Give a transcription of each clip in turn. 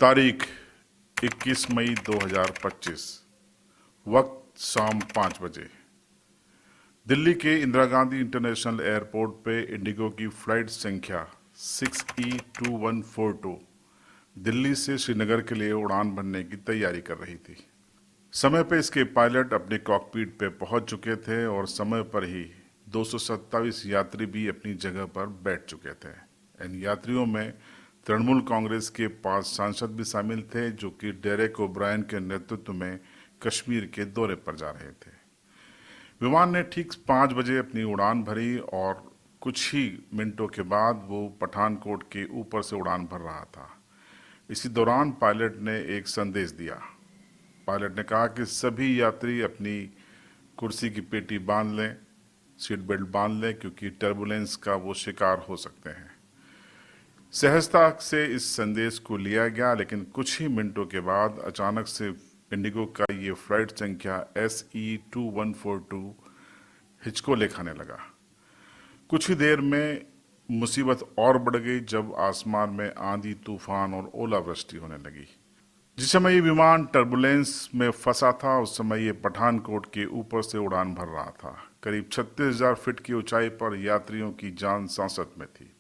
तारीख 21 मई 2025, वक्त शाम 5 बजे। दिल्ली के इंदिरा गांधी इंटरनेशनल एयरपोर्ट पे इंडिगो की फ्लाइट संख्या 6E2142 दिल्ली से श्रीनगर के लिए उड़ान भरने की तैयारी कर रही थी। समय पे इसके पायलट अपने कॉकपिट पे पहुंच चुके थे और समय पर ही 227 यात्री भी अपनी जगह पर बैठ चुके थे। इन यात्रियों में तृणमूल कांग्रेस के 5 सांसद भी शामिल थे, जो कि डेरेक ओब्रायन के नेतृत्व में कश्मीर के दौरे पर जा रहे थे। विमान ने ठीक 5 बजे अपनी उड़ान भरी और कुछ ही मिनटों के बाद वो पठानकोट के ऊपर से उड़ान भर रहा था। इसी दौरान पायलट ने एक संदेश दिया। पायलट ने कहा कि सभी यात्री अपनी कुर्सी की पेटी बांध लें, सीट बेल्ट बांध लें, क्योंकि टर्बुलेंस का वो शिकार हो सकते हैं। सहजता से इस संदेश को लिया गया, लेकिन कुछ ही मिनटों के बाद अचानक से इंडिगो का ये फ्लाइट संख्या SE2142 हिचकोले खाने लगा। कुछ ही देर में मुसीबत और बढ़ गई जब आसमान में आंधी, तूफान और ओलावृष्टि होने लगी। जिस समय ये विमान टर्बुलेंस में फंसा था, उस समय ये पठानकोट के ऊपर से उड़ान भर रहा था। करीब 36,000 फीट की ऊंचाई पर यात्रियों की जान सांसत में थी।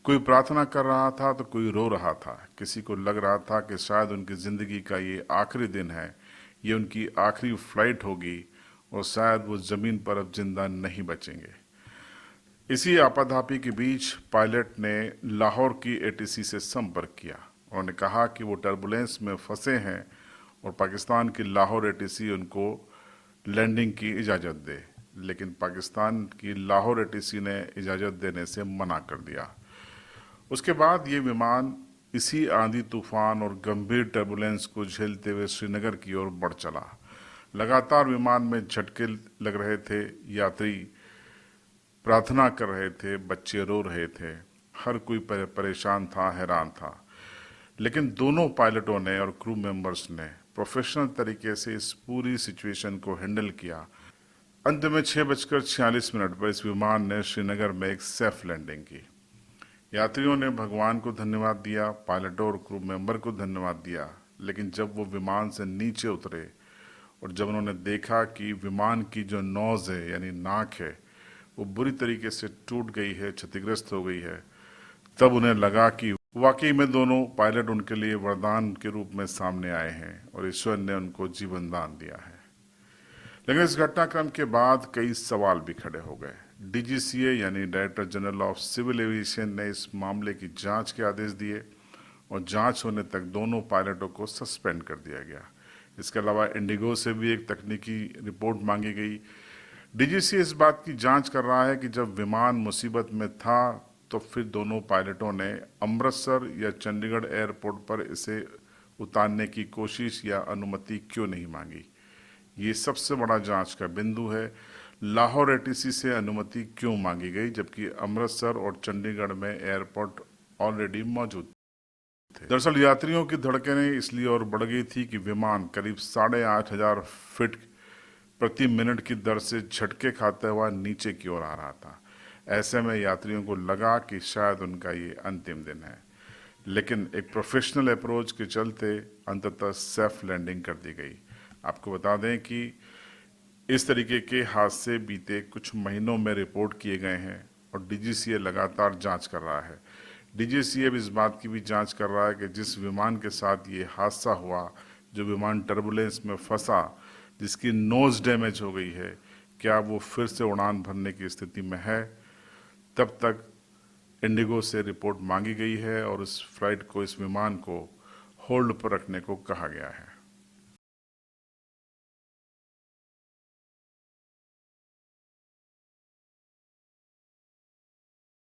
कोई प्रार्थना कर रहा था तो कोई रो रहा था। किसी को लग रहा था कि शायद उनकी जिंदगी का ये आखिरी दिन है, ये उनकी आखिरी फ्लाइट होगी और शायद वो जमीन पर अब जिंदा नहीं बचेंगे। इसी आपाधापी के बीच पायलट ने लाहौर की ATC से संपर्क किया। उन्होंने कहा कि वो टर्बुलेंस में फंसे हैं और पाकिस्तान की लाहौर ATC उनको लैंडिंग की इजाज़त दे, लेकिन पाकिस्तान की लाहौर ATC ने इजाज़त देने से मना कर दिया। उसके बाद ये विमान इसी आंधी, तूफान और गंभीर टर्बुलेंस को झेलते हुए श्रीनगर की ओर बढ़ चला। लगातार विमान में झटके लग रहे थे, यात्री प्रार्थना कर रहे थे, बच्चे रो रहे थे, हर कोई परेशान था, हैरान था। लेकिन दोनों पायलटों ने और क्रू मेंबर्स ने प्रोफेशनल तरीके से इस पूरी सिचुएशन को हैंडल किया। अंत में 6:46 पर इस विमान ने श्रीनगर में एक सेफ लैंडिंग की। यात्रियों ने भगवान को धन्यवाद दिया, पायलटों और क्रू मेंबर को धन्यवाद दिया। लेकिन जब वो विमान से नीचे उतरे और जब उन्होंने देखा कि विमान की जो नोज है, यानी नाक है, वो बुरी तरीके से टूट गई है, क्षतिग्रस्त हो गई है, तब उन्हें लगा कि वाकई में दोनों पायलट उनके लिए वरदान के रूप में सामने आए हैं और ईश्वर ने उनको जीवन दान दिया है। लेकिन इस घटनाक्रम के बाद कई सवाल भी खड़े हो गए। DGCA यानी director general of civil aviation ने इस मामले की जांच के आदेश दिए और जांच होने तक दोनों पायलटों को सस्पेंड कर दिया गया। इसके अलावा इंडिगो से भी एक तकनीकी रिपोर्ट मांगी गई। DGCA इस बात की जांच कर रहा है कि जब विमान मुसीबत में था तो फिर दोनों पायलटों ने अमृतसर या चंडीगढ़ एयरपोर्ट पर इसे उतारने की कोशिश या अनुमति क्यों नहीं मांगी। ये सबसे बड़ा जांच का बिंदु है। लाहौर ATC से अनुमति क्यों मांगी गई, जबकि अमृतसर और चंडीगढ़ में एयरपोर्ट ऑलरेडी मौजूद थे। दरअसल यात्रियों की धड़कनें इसलिए और बढ़ गई थी कि विमान करीब 8,500 फीट प्रति मिनट की दर से झटके खाते हुआ नीचे की ओर आ रहा था। ऐसे में यात्रियों को लगा कि शायद उनका ये अंतिम दिन है, लेकिन एक प्रोफेशनल अप्रोच के चलते अंततः सेफ लैंडिंग कर दी गई। आपको बता दें कि इस तरीके के हादसे बीते कुछ महीनों में रिपोर्ट किए गए हैं और DGCA लगातार जांच कर रहा है। DGCA इस बात की भी जांच कर रहा है कि जिस विमान के साथ ये हादसा हुआ, जो विमान टर्बुलेंस में फंसा, जिसकी नोज डैमेज हो गई है, क्या वो फिर से उड़ान भरने की स्थिति में है। तब तक इंडिगो से रिपोर्ट मांगी गई है और इस फ्लाइट को, इस विमान को होल्ड पर रखने को कहा गया है।